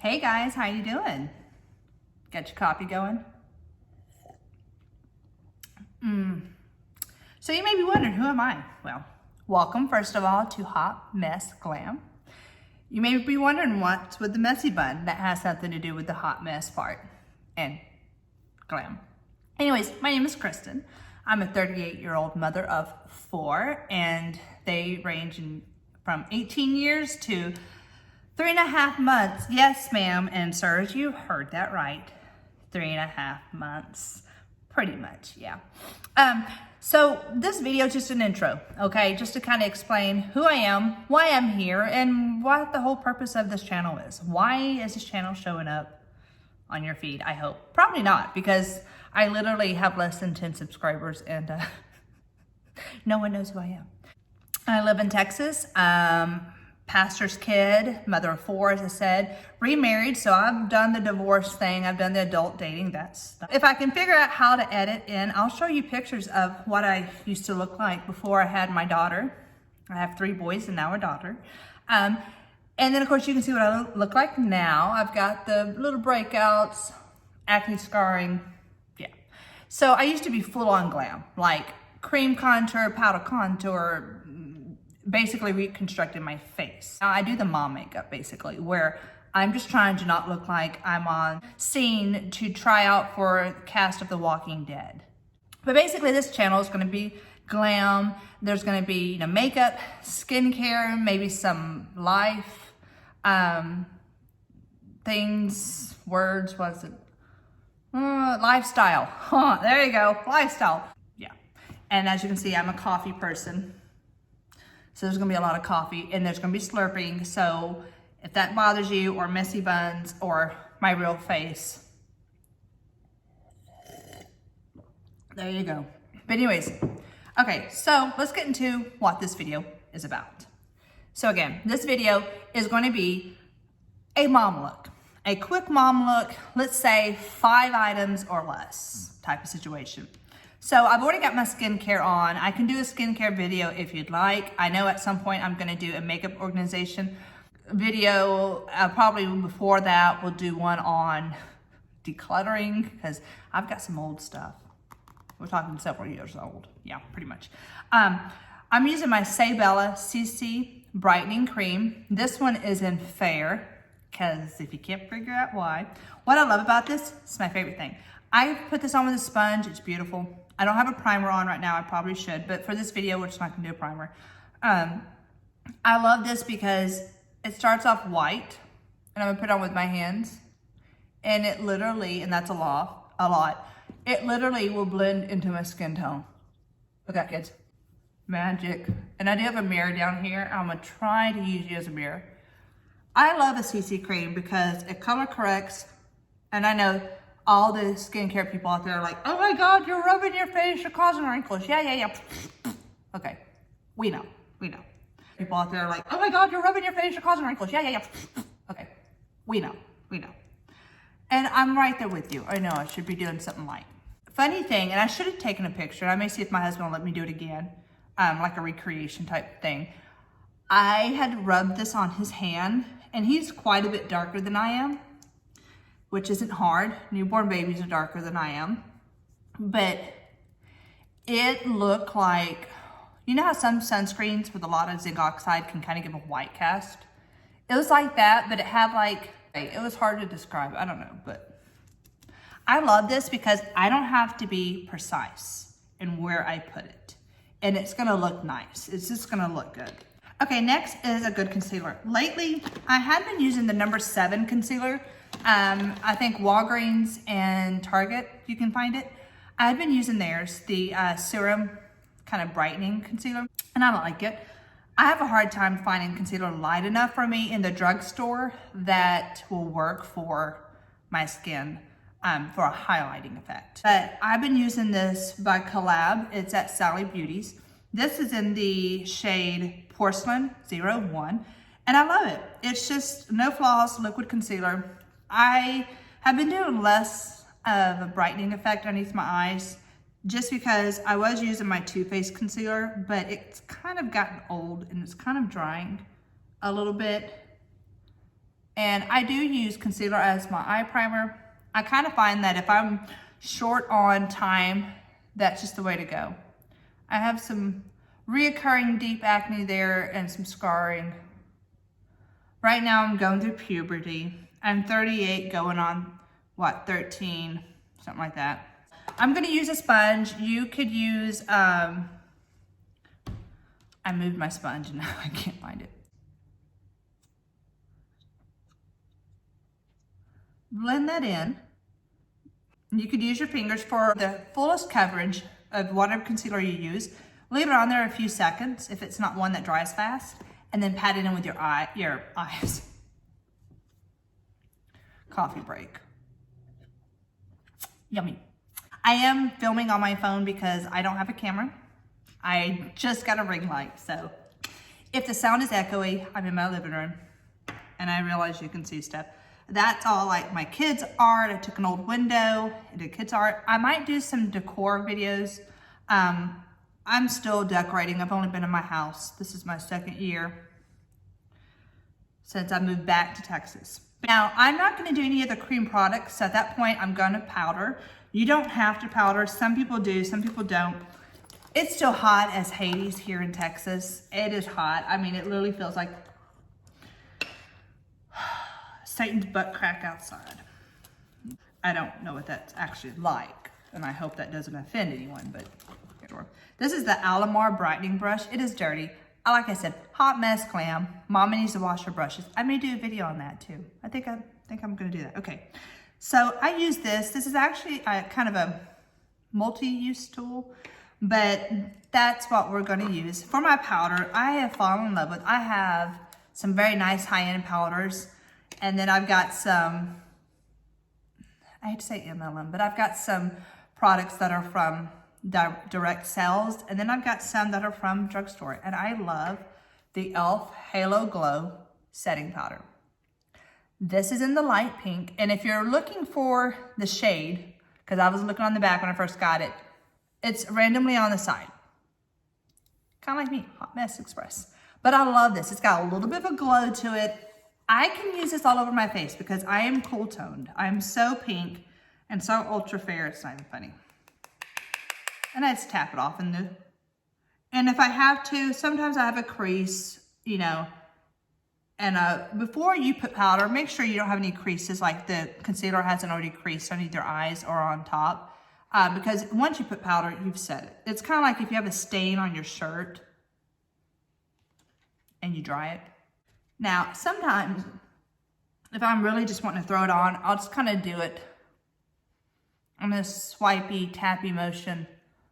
Hey guys, how you doing? Got your coffee going? So you may be wondering, who am I? Well, welcome first of all to HotMessGlam. You may be wondering what's with the messy bun. That has something to do with the hot mess part and glam. Anyways, my name is Kristen. I'm a 38-year-old mother of 4, and they range from 18 years to 3.5 months. Yes, ma'am and sirs, you heard that right. 3.5 months, pretty much, yeah. So this video is just an intro, okay? Just to kind of explain who I am, why I'm here, and what the whole purpose of this channel is. Why is this channel showing up on your feed, I hope? Probably not, because I literally have less than 10 subscribers and no one knows who I am. I live in Texas, pastor's kid, mother of 4, as I said, remarried, so I've done the divorce thing, I've done the adult dating, that's... If I can figure out how to edit in, I'll show you pictures of what I used to look like before I had my daughter. I have 3 boys and now a daughter. And then of course you can see what I look like now. I've got the little breakouts, acne scarring, yeah. So I used to be full on glam, like cream contour, powder contour, basically reconstructing my face. Now I do the mom makeup basically, where I'm just trying to not look like I'm on scene to try out for cast of The Walking Dead. But basically this channel is gonna be glam. There's gonna be, you know, makeup, skincare, maybe some life, things, words, what is it? Lifestyle, there you go, lifestyle, yeah. And as you can see, I'm a coffee person. So there's gonna be a lot of coffee and there's gonna be slurping. So if that bothers you, or messy buns, or my real face, there you go. But anyways, okay, so let's get into what this video is about. So again, this video is gonna be a mom look, a quick mom look, let's say 5 items or less type of situation. So I've already got my skincare on. I can do a skincare video if you'd like. I know at some point I'm gonna do a makeup organization video. Probably before that, we'll do one on decluttering, because I've got some old stuff. We're talking several years old. Yeah, pretty much. I'm using my Maybelline CC Brightening Cream. This one is in Fair, because if you can't figure out why. What I love about this, it's my favorite thing. I put this on with a sponge, it's beautiful. I don't have a primer on right now, I probably should, but for this video, we're just not gonna do a primer. I love this because it starts off white, and I'm gonna put it on with my hands, and it literally, and that's a lot, it literally will blend into my skin tone. Look at that, kids, magic. And I do have a mirror down here. I'm gonna try to use you as a mirror. I love a CC cream because it color corrects, and I know all the skincare people out there are like, oh my God, you're rubbing your face, you're causing wrinkles. Yeah. Okay, we know. People out there are like, oh my God, you're rubbing your face, you're causing wrinkles. Yeah. Okay, we know. And I'm right there with you. I know I should be doing something light. Funny thing, and I should have taken a picture. I may see if my husband will let me do it again, like a recreation type thing. I had rubbed this on his hand, and he's quite a bit darker than I am, which isn't hard. Newborn babies are darker than I am. But it looked like, you know how some sunscreens with a lot of zinc oxide can kind of give a white cast? It was like that, but it had like, it was hard to describe, I don't know, but I love this because I don't have to be precise in where I put it. And it's gonna look nice. It's just gonna look good. Okay, next is a good concealer. Lately, I have been using the number 7 concealer. I think Walgreens and Target, you can find it. I've been using theirs, the serum kind of brightening concealer, and I like it. I have a hard time finding concealer light enough for me in the drugstore that will work for my skin for a highlighting effect. But I've been using this by Collab. It's at Sally Beauty's. This is in the shade Porcelain 01, and I love it. It's just no flaws, liquid concealer. I have been doing less of a brightening effect underneath my eyes just because I was using my Too Faced concealer, but it's kind of gotten old and it's kind of drying a little bit. And I do use concealer as my eye primer. I kind of find that if I'm short on time, that's just the way to go. I have some reoccurring deep acne there and some scarring. Right now I'm going through puberty. I'm 38 going on, what, 13, something like that. I'm gonna use a sponge. You could use, I moved my sponge and now I can't find it. Blend that in. You could use your fingers for the fullest coverage of whatever concealer you use. Leave it on there a few seconds if it's not one that dries fast, and then pat it in with your eyes. Coffee break. Yummy. I am filming on my phone because I don't have a camera. I just got a ring light, so if the sound is echoey, I'm in my living room and I realize you can see stuff. That's all like my kids' art. I took an old window and did kids' art. I might do some decor videos. I'm still decorating. I've only been in my house. This is my second year since I moved back to Texas. Now, I'm not gonna do any of the cream products. So at that point, I'm gonna powder. You don't have to powder. Some people do, some people don't. It's still hot as Hades here in Texas. It is hot. I mean, it literally feels like Satan's butt crack outside. I don't know what that's actually like, and I hope that doesn't offend anyone, but this is the Alamar brightening brush. It is dirty. Like I said, HotMessGlam. Mama needs to wash her brushes. I may do a video on that too. I think I'm gonna do that. Okay, so I use this. This is actually kind of a multi-use tool, but that's what we're gonna use. For my powder, I have fallen in love with, I have some very nice high-end powders. And then I've got some, I hate to say MLM, but I've got some products that are from direct sales. And then I've got some that are from drugstore. And I love the e.l.f. Halo Glow Setting Powder. This is in the light pink. And if you're looking for the shade, because I was looking on the back when I first got it, it's randomly on the side. Kind of like me, Hot Mess Express. But I love this. It's got a little bit of a glow to it. I can use this all over my face because I am cool toned. I'm so pink and so ultra fair, it's not even funny. And I just tap it off and if I have to, sometimes I have a crease, you know, and before you put powder, make sure you don't have any creases, like the concealer hasn't already creased underneath your eyes or on top. Because once you put powder, you've set it. It's kind of like if you have a stain on your shirt and you dry it. Now, sometimes, if I'm really just wanting to throw it on, I'll just kind of do it on this swipey, tappy motion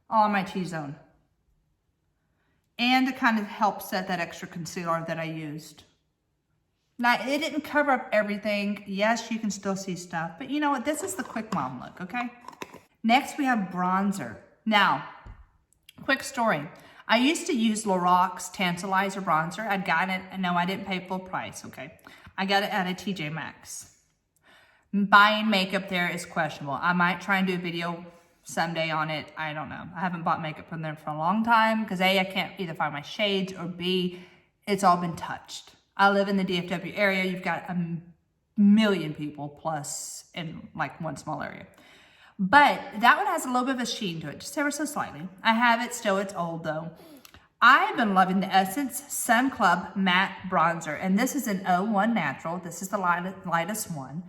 all on my T-zone. And to kind of help set that extra concealer that I used. Now, it didn't cover up everything. Yes, you can still see stuff, but you know what? This is the quick mom look, okay? Next, we have bronzer. Now, quick story. I used to use Lorax Tantalizer bronzer. I'd gotten it, and no, I didn't pay full price, okay? I got it at a TJ Maxx. Buying makeup there is questionable. I might try and do a video someday on it. I don't know. I haven't bought makeup from them for a long time because A, I can't either find my shades, or B, it's all been touched. I live in the DFW area. You've got a million people plus in like one small area. But that one has a little bit of a sheen to it, just ever so slightly. I have it still, it's old though. I've been loving the Essence Sun Club Matte Bronzer, and this is an 01 Natural. This is the lightest one.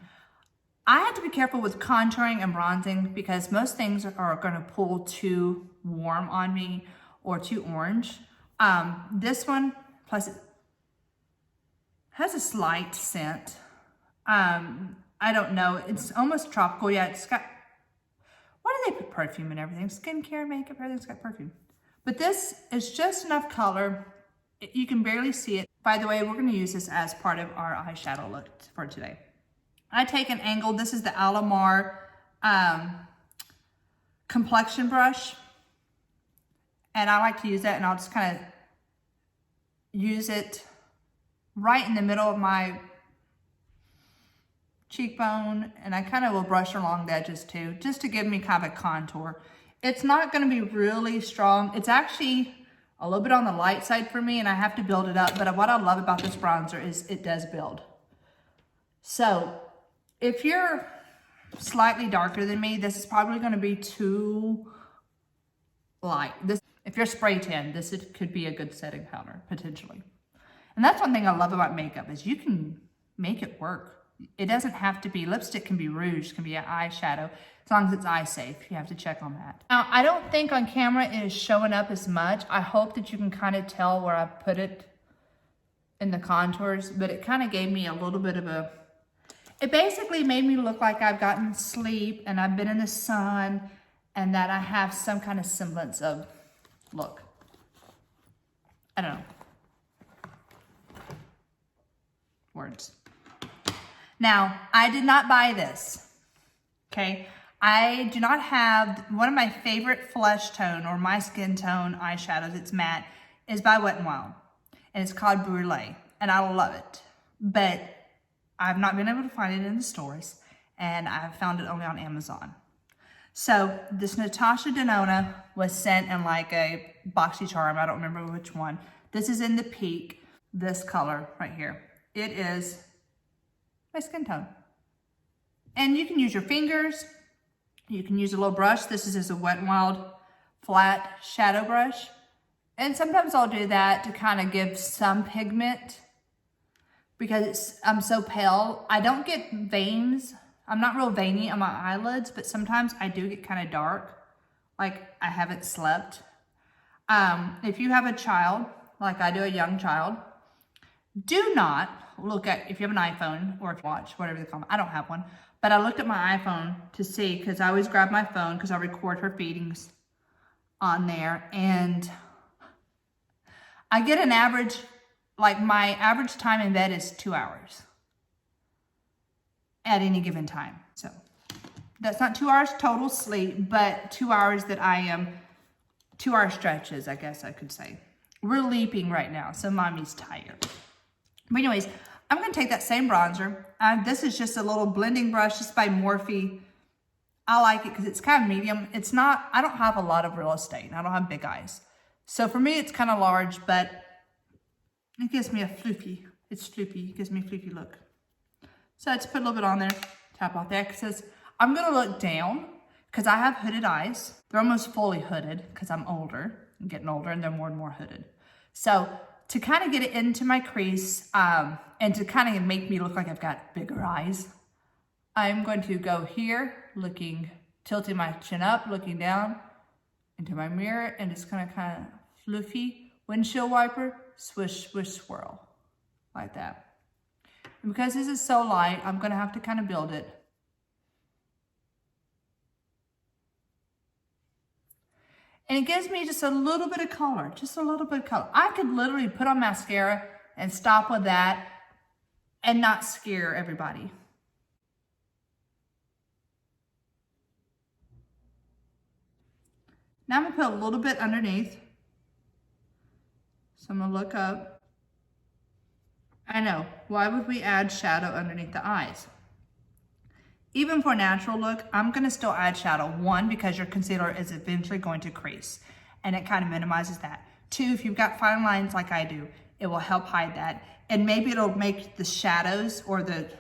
I have to be careful with contouring and bronzing because most things are gonna pull too warm on me or too orange. This one, plus it has a slight scent. I don't know, it's almost tropical. Yeah, it's got, why do they put perfume in everything? Skincare, makeup, everything's got perfume. But this is just enough color. You can barely see it. By the way, we're gonna use this as part of our eyeshadow look for today. I take an angle. This is the Alamar complexion brush. And I like to use that, and I'll just kind of use it right in the middle of my cheekbone, and I kind of will brush along the edges too, just to give me kind of a contour. It's not going to be really strong. It's actually a little bit on the light side for me, and I have to build it up. But what I love about this bronzer is it does build. So if you're slightly darker than me, this is probably going to be too light. If you're spray tan, could be a good setting powder, potentially. And that's one thing I love about makeup is you can make it work. It doesn't have to be, lipstick can be rouge, can be an eyeshadow, as long as it's eye safe. You have to check on that. Now, I don't think on camera it is showing up as much. I hope that you can kind of tell where I put it in the contours, but it kind of gave me a little bit of a, it basically made me look like I've gotten sleep and I've been in the sun and that I have some kind of semblance of look. I don't know. Words. Now, I did not buy this, okay? I do not have, one of my favorite flesh tone or my skin tone eyeshadows, it's matte, is by Wet n Wild. And it's called Brûlée, and I love it. But I've not been able to find it in the stores, and I've found it only on Amazon. So this Natasha Denona was sent in like a BoxyCharm, I don't remember which one. This is in the Peak, this color right here. It is my skin tone. And you can use your fingers, you can use a little brush. This is just a Wet n Wild flat shadow brush. And sometimes I'll do that to kind of give some pigment because I'm so pale. I don't get veins. I'm not real veiny on my eyelids, but sometimes I do get kind of dark, like I haven't slept. If you have a child, like I do, a young child, do not look at, if you have an iPhone or if you watch, whatever they call it. I don't have one, but I looked at my iPhone to see, because I always grab my phone because I record her feedings on there, and I get an average, like my average time in bed is 2 hours at any given time. So that's not 2 hours total sleep, but 2 hours that I am, 2 hour stretches, I guess I could say. We're leaping right now, so mommy's tired. But anyways, I'm gonna take that same bronzer. This is just a little blending brush, just by Morphe. I like it because it's kind of medium. It's not, I don't have a lot of real estate, and I don't have big eyes. So for me, it's kind of large, but it gives me a floofy, it's floofy, it gives me a floofy look. So I just put a little bit on there, tap off there, because I'm gonna look down, because I have hooded eyes. They're almost fully hooded, because I'm older, I'm getting older, and they're more and more hooded. So to kind of get it into my crease, and to kind of make me look like I've got bigger eyes, I'm going to go here, tilting my chin up, looking down into my mirror, and just gonna kind of fluffy windshield wiper, swish, swish, swirl, like that. And because this is so light, I'm gonna have to kind of build it. And it gives me just a little bit of color, just a little bit of color. I could literally put on mascara and stop with that and not scare everybody. Now I'm gonna put a little bit underneath. So I'm gonna look up. I know, why would we add shadow underneath the eyes? Even for a natural look, I'm gonna still add shadow. One, because your concealer is eventually going to crease, and it kind of minimizes that. Two, if you've got fine lines like I do, it will help hide that. And maybe it'll make the shadows or the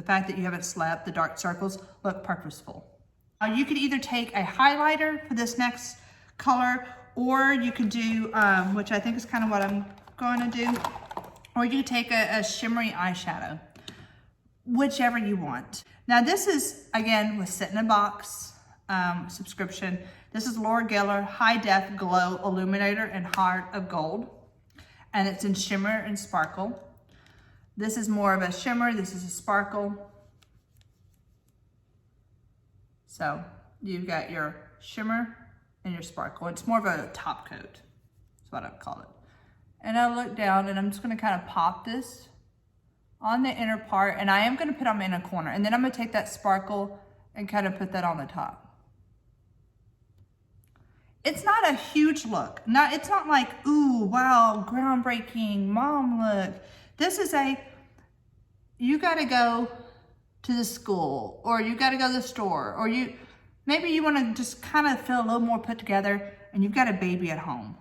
fact that you haven't slept, the dark circles, look purposeful. You could either take a highlighter for this next color, or you could do, which I think is kind of what I'm going to do, or you could take a shimmery eyeshadow, whichever you want. Now this is, again, with Sit in a Box subscription. This is Laura Geller High Def Glow Illuminator in Heart of Gold, and it's in shimmer and sparkle. This is more of a shimmer, this is a sparkle. So you've got your shimmer and your sparkle. It's more of a top coat, that's what I would call it. And I'll look down, and I'm just gonna kind of pop this on the inner part, and I am gonna put them in a corner, and then I'm gonna take that sparkle and kind of put that on the top. It's not a huge look. It's not like, ooh, wow, groundbreaking mom look. This is you gotta go to the school, or you gotta go to the store, or maybe you wanna just kind of feel a little more put together, and you've got a baby at home.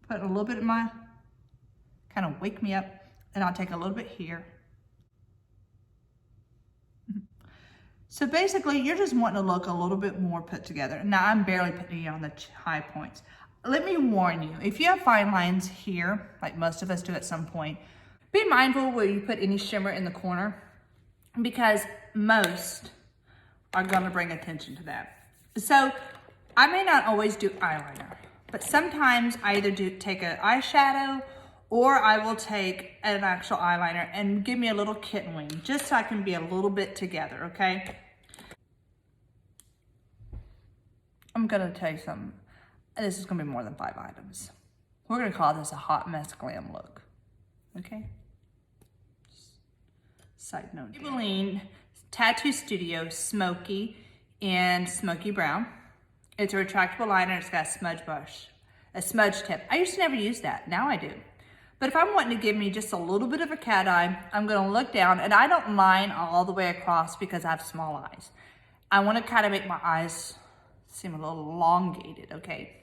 Put a little bit of kind of wake me up, and I'll take a little bit here. So basically, you're just wanting to look a little bit more put together. Now, I'm barely putting it on the high points. Let me warn you, if you have fine lines here, like most of us do at some point, be mindful where you put any shimmer in the corner, because most are gonna bring attention to that. So I may not always do eyeliner, but sometimes I either take an eyeshadow or I will take an actual eyeliner and give me a little kitten wing, just so I can be a little bit together, okay? I'm gonna tell you something. This is gonna be more than 5 items. We're gonna call this a hot mess glam look, okay? Side note. Maybelline Tattoo Studio Smoky and Smoky Brown. It's a retractable liner. It's got a smudge brush, a smudge tip. I used to never use that. Now I do. But if I'm wanting to give me just a little bit of a cat eye, I'm gonna look down, and I don't line all the way across because I have small eyes. I wanna kind of make my eyes seem a little elongated, okay?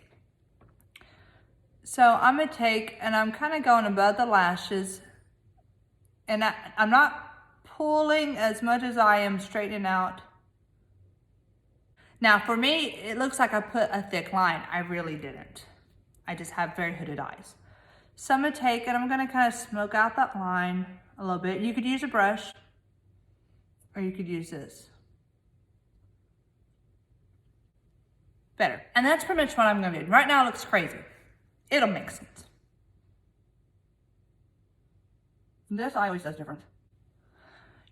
So I'm gonna take, and I'm kind of going above the lashes, and I'm not pulling as much as I am straightening out. Now for me, it looks like I put a thick line. I really didn't. I just have very hooded eyes. So I'm gonna take and I'm gonna kind of smoke out that line a little bit. You could use a brush or you could use this. Better. And that's pretty much what I'm gonna do. Right now it looks crazy. It'll make sense. This eye always does different.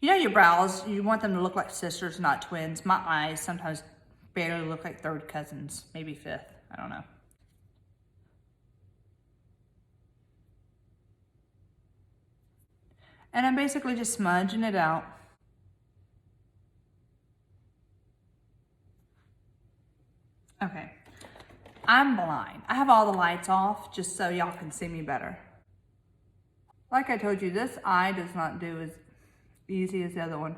You know your brows, you want them to look like sisters, not twins. My eyes sometimes barely look like third cousins, maybe fifth, I don't know. And I'm basically just smudging it out. Okay, I'm blind. I have all the lights off just so y'all can see me better. Like I told you, this eye does not do as easy as the other one.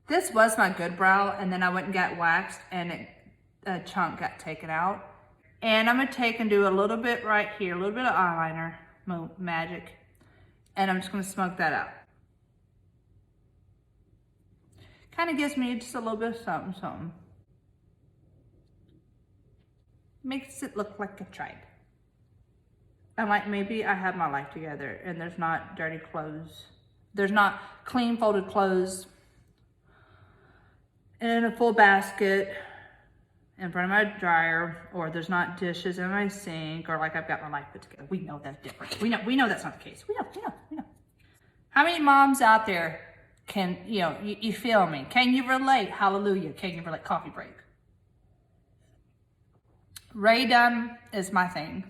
This was my good brow, and then I went and got waxed, and a chunk got taken out. And I'm gonna take and do a little bit right here, a little bit of eyeliner, magic, and I'm just gonna smoke that out. Kind of gives me just a little bit of something, something. Makes it look like I tried. And like maybe I have my life together and there's not dirty clothes. There's not clean folded clothes in a full basket in front of my dryer, or there's not dishes in my sink, or like I've got my life put together. We know that's different. We know that's not the case. We know. How many moms out there can, you feel me? Can you relate? Hallelujah. Can you relate? Coffee break. Ray Dunn is my thing.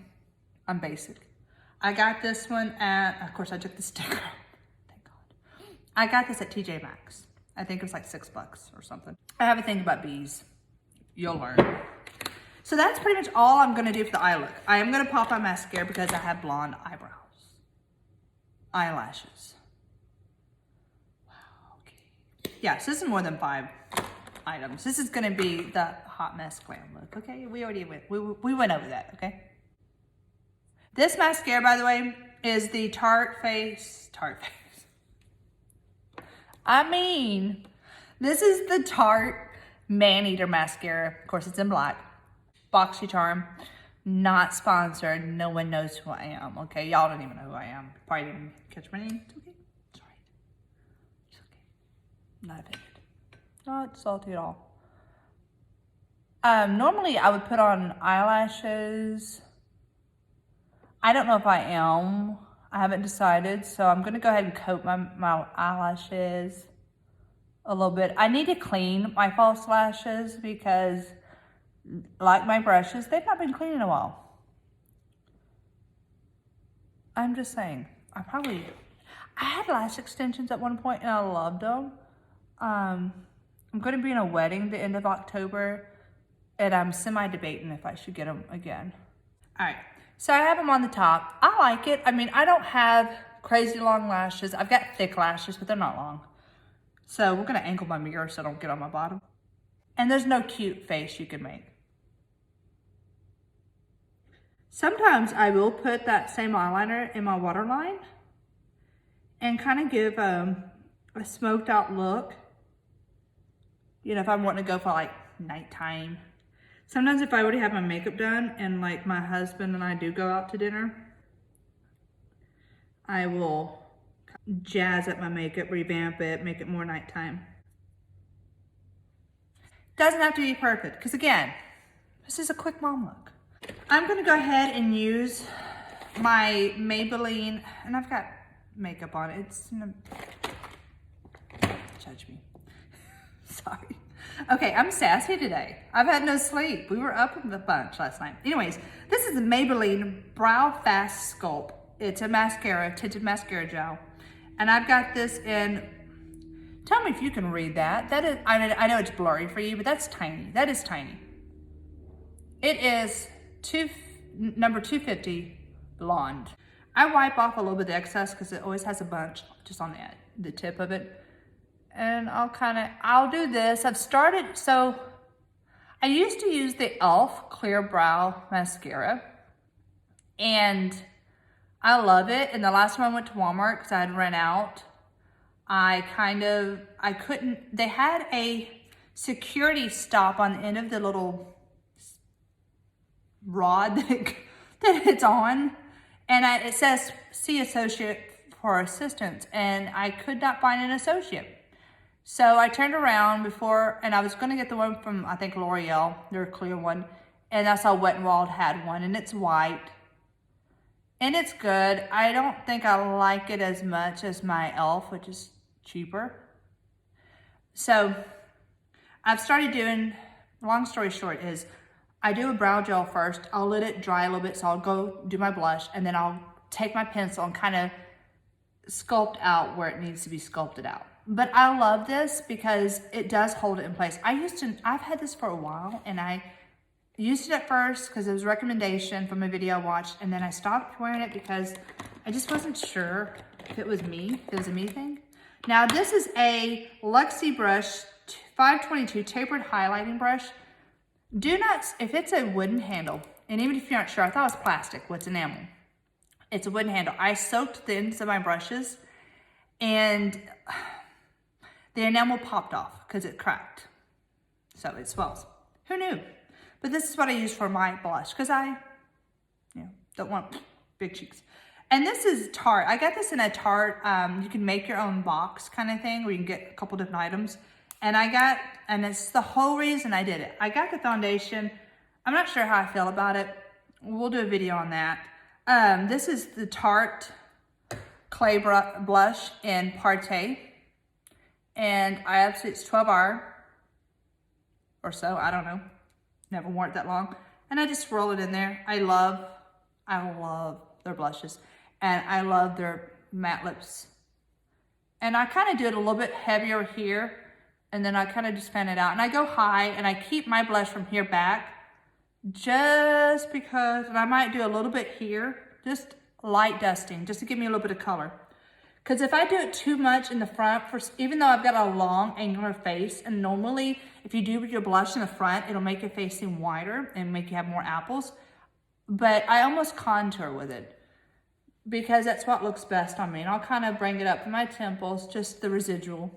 I'm basic. I got this one at, of course I took the sticker. Thank God. I got this at TJ Maxx. I think it was like $6 or something. I have a thing about bees. You'll learn. So that's pretty much all I'm gonna do for the eye look. I am gonna pop on mascara because I have blonde eyebrows. Eyelashes. Wow, okay. Yeah, so this is more than 5 items. This is gonna be the hot mess glam look, okay? We already went, we went over that, okay? This mascara, by the way, is the Tarte Face. I mean, this is the Tarte Man-Eater mascara. Of course, it's in black. BoxyCharm, not sponsored. No one knows who I am, okay? Y'all don't even know who I am. Probably didn't catch my name. It's okay. It's all right. It's okay. I'm not offended. Not salty at all. Normally, I would put on eyelashes. I don't know if I am. I haven't decided, so I'm gonna go ahead and coat my eyelashes a little bit. I need to clean my false lashes because, like my brushes, they've not been cleaned in a while. I'm just saying, I had lash extensions at one point and I loved them. I'm gonna be in a wedding the end of October and I'm semi-debating if I should get them again. All right. So I have them on the top. I like it. I mean, I don't have crazy long lashes. I've got thick lashes, but they're not long. So we're gonna angle my mirror so I don't get on my bottom. And there's no cute face you can make. Sometimes I will put that same eyeliner in my waterline and kind of give a smoked out look. You know, if I'm wanting to go for like nighttime. Sometimes if I already have my makeup done and like my husband and I do go out to dinner, I will jazz up my makeup, revamp it, make it more nighttime. Doesn't have to be perfect, because again, this is a quick mom look. I'm gonna go ahead and use my Maybelline, and I've got makeup on it. It's gonna judge me. Sorry. Okay, I'm sassy today. I've had no sleep. We were up a bunch last night. Anyways, this is the Maybelline Brow Fast Sculpt. It's a mascara, tinted mascara gel. And I've got this in, tell me if you can read that. That is, I know it's blurry for you, but that's tiny. That is tiny. It is number 250 blonde. I wipe off a little bit of the excess because it always has a bunch just on the tip of it. And I'll do this. I've started, so I used to use the e.l.f. Clear Brow Mascara. And I love it. And the last time I went to Walmart, because I had run out, I couldn't, they had a security stop on the end of the little rod that it's on. And it says, see associate for assistance. And I could not find an associate. So I turned around before, and I was going to get the one from, I think, L'Oreal, their clear one. And I saw Wet n Wild had one, and it's white. And it's good. I don't think I like it as much as my e.l.f., which is cheaper. So I've started doing, long story short is, I do a brow gel first. I'll let it dry a little bit, so I'll go do my blush, and then I'll take my pencil and kind of sculpt out where it needs to be sculpted out. But I love this because it does hold it in place. I've had this for a while, and I used it at first because it was a recommendation from a video I watched, and then I stopped wearing it because I just wasn't sure if it was me, if it was a me thing. Now this is a Luxie brush, 522 tapered highlighting brush. Do not, if it's a wooden handle, and even if you're not sure, I thought it was plastic, what's enamel. It's a wooden handle. I soaked the ends of my brushes, and the enamel popped off because it cracked. So it swells. Who knew? But this is what I use for my blush because I don't want big cheeks. And this is Tarte. I got this in a Tarte, you can make your own box kind of thing where you can get a couple different items. And and it's the whole reason I did it. I got the foundation. I'm not sure how I feel about it. We'll do a video on that. This is the Tarte Clay Blush in Partey. And it's 12 hour or so, I don't know. Never worn it that long. And I just roll it in there. I love their blushes. And I love their matte lips. And I kind of do it a little bit heavier here. And then I kind of just fan it out. And I go high, and I keep my blush from here back. Just because, and I might do a little bit here. Just light dusting, just to give me a little bit of color. Because if I do it too much in the front, even though I've got a long angular face, and normally if you do your blush in the front, it'll make your face seem wider and make you have more apples. But I almost contour with it because that's what looks best on me. And I'll kind of bring it up to my temples, just the residual.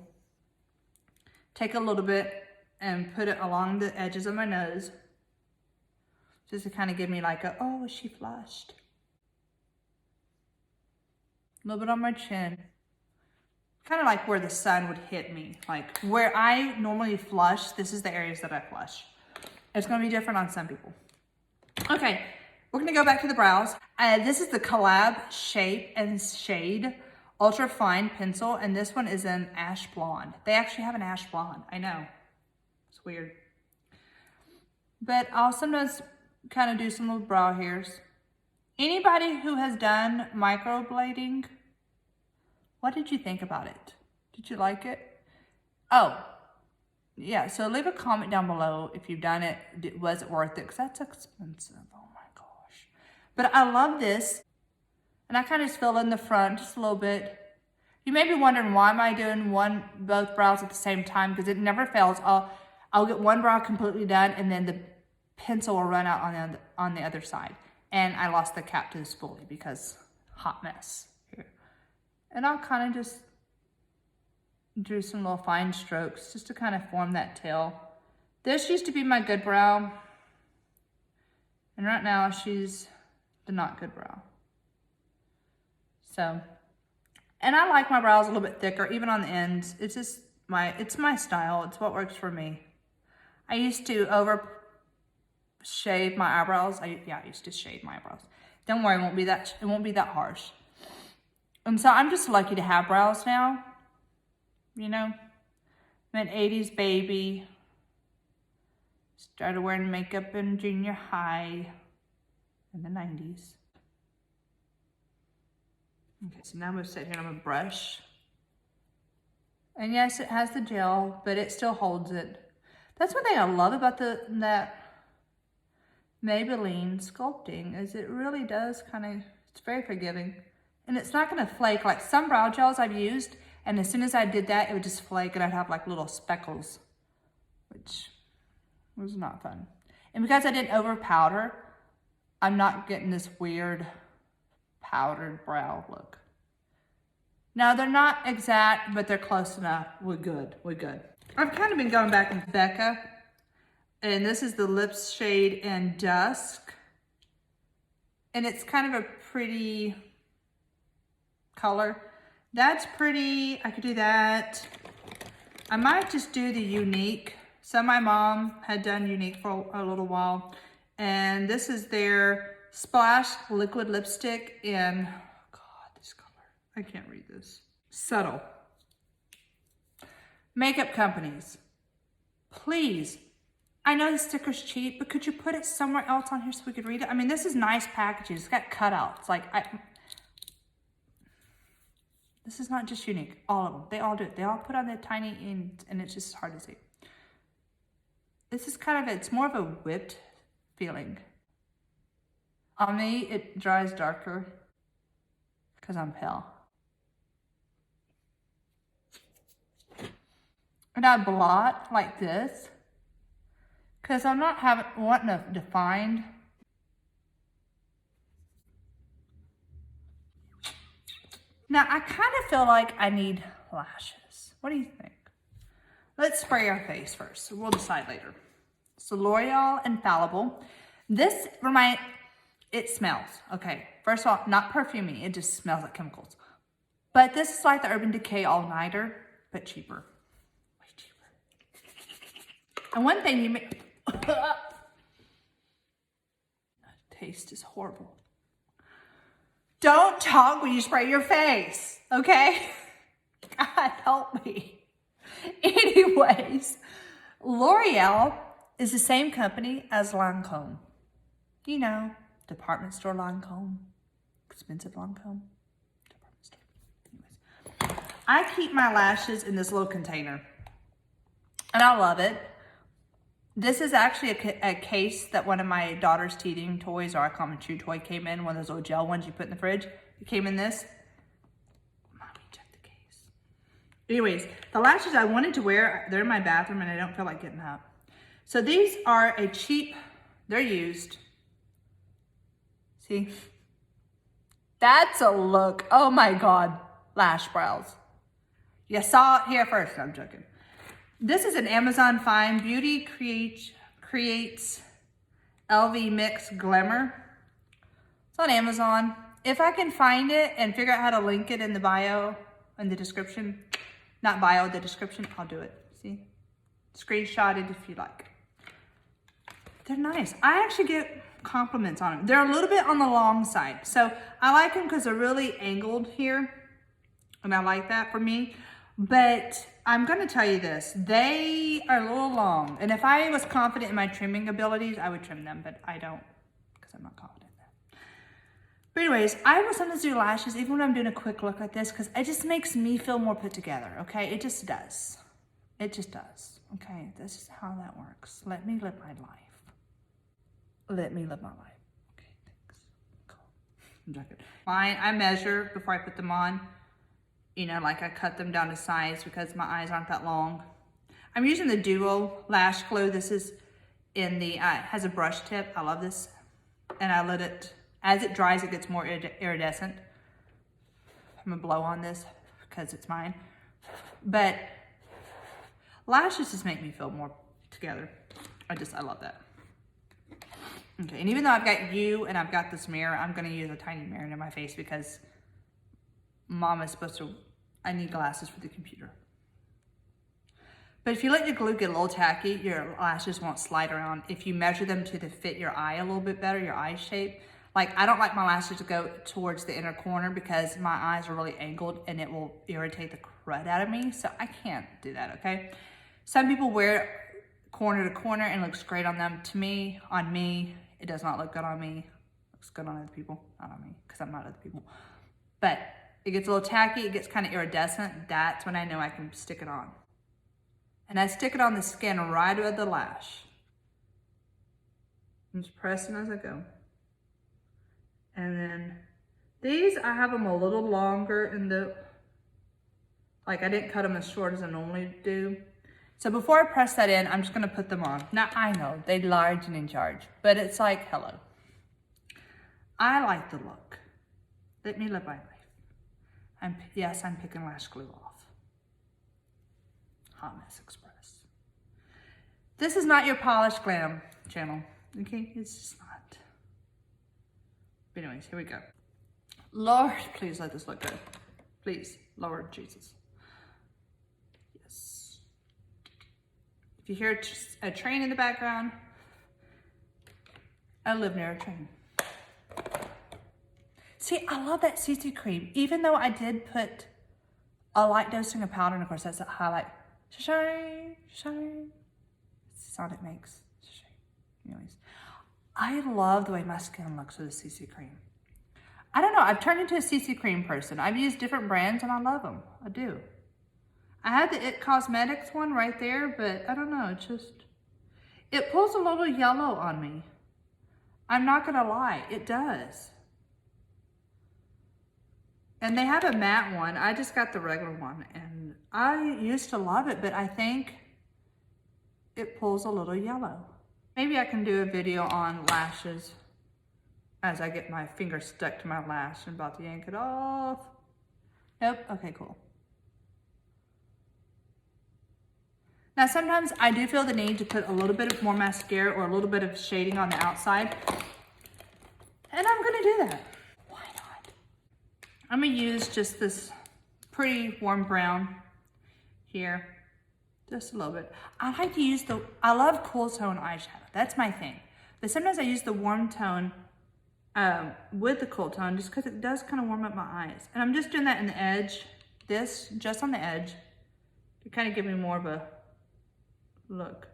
Take a little bit and put it along the edges of my nose. Just to kind of give me like a, oh, she flushed. A little bit on my chin. Kind of like where the sun would hit me. Like where I normally flush, this is the areas that I flush. It's going to be different on some people. Okay, we're going to go back to the brows. This is the Collab Shape and Shade Ultra Fine Pencil. And this one is in Ash Blonde. They actually have an Ash Blonde. I know. It's weird. But I'll sometimes kind of do some little brow hairs. Anybody who has done microblading, what did you think about it? Did you like it? Oh, yeah, so leave a comment down below if you've done it. Was it worth it? Because that's expensive. Oh my gosh. But I love this. And I kind of just fill in the front just a little bit. You may be wondering, why am I doing both brows at the same time? Because it never fails. I'll get one brow completely done, and then the pencil will run out on the other side. And I lost the cap to this fully because hot mess here. And I'll kind of just do some little fine strokes just to kind of form that tail. This used to be my good brow. And right now she's the not good brow. So, and I like my brows a little bit thicker, even on the ends. It's just it's my style. It's what works for me. I used to over shave my eyebrows. I used to shave my eyebrows. Don't worry, it won't be that harsh. And so I'm just lucky to have brows now. You know, I'm an 80s baby. Started wearing makeup in junior high in the 90s. Okay, so now I'm gonna sit here and I'm gonna brush. And yes, it has the gel, but it still holds it. That's one thing I love about that Maybelline sculpting is it really does it's very forgiving. And it's not gonna flake like some brow gels I've used, and as soon as I did that, it would just flake and I'd have like little speckles, which was not fun. And because I didn't over powder, I'm not getting this weird powdered brow look. Now they're not exact, but they're close enough. We're good, we're good. I've kind of been going back into Becca, and this is the lips shade in Dusk. And it's kind of a pretty color. That's pretty, I could do that. I might just do the Unique. So my mom had done Unique for a little while. And this is their Splash Liquid Lipstick in, oh God, this color. I can't read this. Subtle. Makeup companies, please. I know the sticker's cheap, but could you put it somewhere else on here so we could read it? I mean, this is nice packaging. It's got cutouts. Like, this is not just Unique. All of them. They all do it. They all put on the tiny ends, and it's just hard to see. This is it's more of a whipped feeling. On me, it dries darker because I'm pale. And I blot like this because I'm not wanting a defined. Now, I kind of feel like I need lashes. What do you think? Let's spray our face first. We'll decide later. So L'Oreal Infallible. This it smells. Okay, first of all, not perfumey. It just smells like chemicals. But this is like the Urban Decay All-Nighter, but cheaper. Way cheaper. And one thing you may... Taste is horrible. Don't talk when you spray your face, okay? God help me. Anyways, L'Oreal is the same company as Lancome. You know, department store Lancome, expensive Lancome, department store. Anyways, I keep my lashes in this little container, and I love it. This is actually a case that one of my daughter's teething toys, or I call them a chew toy, came in, one of those little gel ones you put in the fridge. It came in this. Mommy, check the case. Anyways, the lashes I wanted to wear, they're in my bathroom and I don't feel like getting up. So these are a cheap, they're used. See? That's a look. Oh my God. Lash brows. You saw it here first. I'm joking. This is an Amazon find. Beauty creates LV Mix Glamour. It's on Amazon. If I can find it and figure out how to link it in the bio, in the description, not bio, the description, I'll do it. See? Screenshot it if you like. They're nice. I actually get compliments on them. They're a little bit on the long side. So I like them because they're really angled here. And I like that for me. But I'm going to tell you this. They are a little long. And if I was confident in my trimming abilities, I would trim them. But I don't because I'm not confident in that. But anyways, I will sometimes do lashes even when I'm doing a quick look like this because it just makes me feel more put together. Okay? It just does. It just does. Okay? This is how that works. Let me live my life. Let me live my life. Okay, thanks. Cool. I'm joking. Fine, I measure before I put them on. You know, like I cut them down to size because my eyes aren't that long. I'm using the Duo Lash Glue. This is in the, has a brush tip. I love this. And I let it, as it dries, it gets more iridescent. I'm gonna blow on this because it's mine. But lashes just make me feel more together. I love that. Okay, and even though I've got you and I've got this mirror, I'm gonna use a tiny mirror in my face because Mom is supposed to, I need glasses for the computer. But if you let your glue get a little tacky, your lashes won't slide around. If you measure them to fit your eye a little bit better, your eye shape. Like, I don't like my lashes to go towards the inner corner because my eyes are really angled and it will irritate the crud out of me. So I can't do that, okay? Some people wear corner to corner and it looks great on them. To me, on me, it does not look good on me. It looks good on other people, not on me, because I'm not other people. But it gets a little tacky, it gets kind of iridescent. That's when I know I can stick it on. And I stick it on the skin right above the lash. I'm just pressing as I go. And then these, I have them a little longer in the, like I didn't cut them as short as I normally do. So before I press that in, I'm just gonna put them on. Now I know, they're large and in charge, but it's like, hello. I like the look. Let me live my life. Yes, I'm picking lash glue off. Hot Mess Express. This is not your polished glam channel, okay? It's just not. But anyways, here we go. Lord, please let this look good. Please, Lord Jesus. Yes. If you hear a train in the background, I live near a train. See, I love that CC cream. Even though I did put a light dosing of powder, and of course that's a highlight. Shine, shine. It's the sound it makes. Shine. Anyways, I love the way my skin looks with a CC cream. I don't know, I've turned into a CC cream person. I've used different brands and I love them. I do. I had the It Cosmetics one right there, but I don't know, it pulls a little yellow on me. I'm not gonna lie, it does. And they have a matte one. I just got the regular one and I used to love it, but I think it pulls a little yellow. Maybe I can do a video on lashes as I get my finger stuck to my lash and about to yank it off. Nope, okay, cool. Now sometimes I do feel the need to put a little bit of more mascara or a little bit of shading on the outside. And I'm gonna do that. I'm gonna use just this pretty warm brown here, just a little bit. I like to use I love cool tone eyeshadow, that's my thing. But sometimes I use the warm tone with the cool tone just because it does kind of warm up my eyes. And I'm just doing that in the edge, just on the edge, to kind of give me more of a look.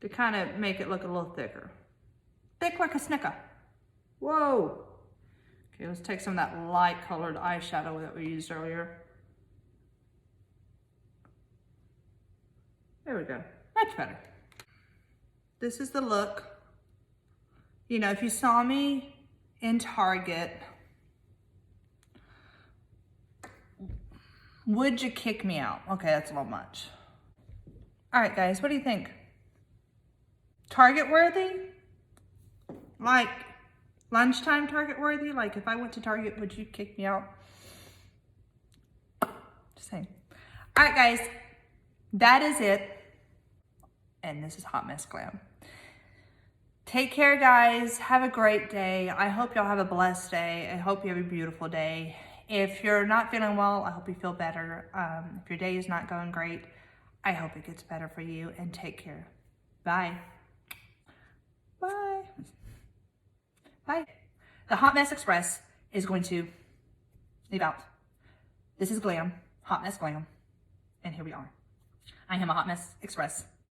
To kind of make it look a little thicker. Thick like a Snicker. Whoa. Okay, let's take some of that light colored eyeshadow that we used earlier. There we go, much better. This is the look. You know, if you saw me in Target, would you kick me out? Okay, that's a little much. All right, guys, what do you think? Target worthy? Like, lunchtime Target worthy? Like if I went to Target, would you kick me out? Just saying. All right, guys, that is it. And this is Hot Mess Glam. Take care, guys. Have a great day. I hope y'all have a blessed day. I hope you have a beautiful day. If you're not feeling well, I hope you feel better. If your day is not going great, I hope it gets better for you, and take care. Bye. Bye. Bye. The Hot Mess Express is going to leave out. This is Glam, Hot Mess Glam, and here we are. I am a Hot Mess Express.